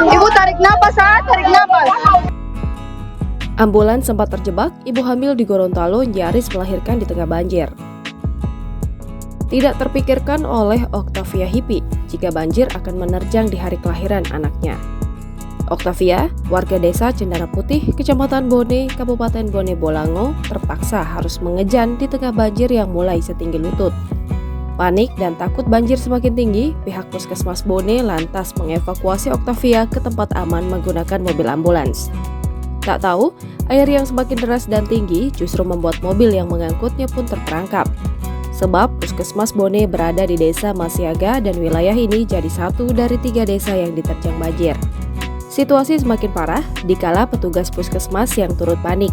Ibu tarik napas, tarik napas. Ambulans sempat terjebak, ibu hamil di Gorontalo nyaris melahirkan di tengah banjir. Tidak terpikirkan oleh Octavia Hippi jika banjir akan menerjang di hari kelahiran anaknya. Octavia, warga desa Cendana Putih, Kecamatan Bone, Kabupaten Bone Bolango, terpaksa harus mengejan di tengah banjir yang mulai setinggi lutut. Panik dan takut banjir semakin tinggi, pihak Puskesmas Bone lantas mengevakuasi Octavia ke tempat aman menggunakan mobil ambulans. Tak tahu, air yang semakin deras dan tinggi justru membuat mobil yang mengangkutnya pun terperangkap. Sebab Puskesmas Bone berada di desa Masiaga dan wilayah ini jadi satu dari 3 desa yang diterjang banjir. Situasi semakin parah dikala petugas puskesmas yang turut panik.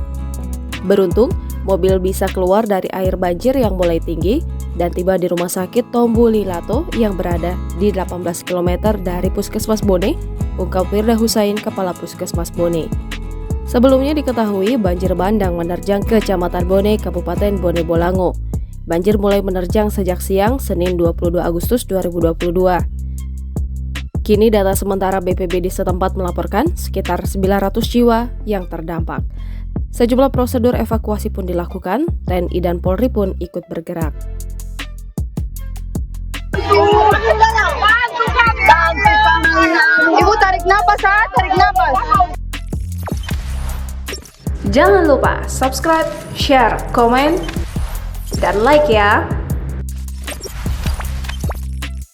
Beruntung, mobil bisa keluar dari air banjir yang mulai tinggi dan tiba di Rumah Sakit Tombu Lilato yang berada di 18 km dari Puskesmas Bone, ungkap Firda Husain, Kepala Puskesmas Bone. Sebelumnya diketahui banjir bandang menerjang Kecamatan Bone, Kabupaten Bone Bolango. Banjir mulai menerjang sejak siang Senin 22 Agustus 2022. Kini data sementara BPBD setempat melaporkan sekitar 900 jiwa yang terdampak. Sejumlah prosedur evakuasi pun dilakukan, TNI dan Polri pun ikut bergerak. Ibu tarik napas, tarik napas. Jangan lupa subscribe, share, komen, dan like ya!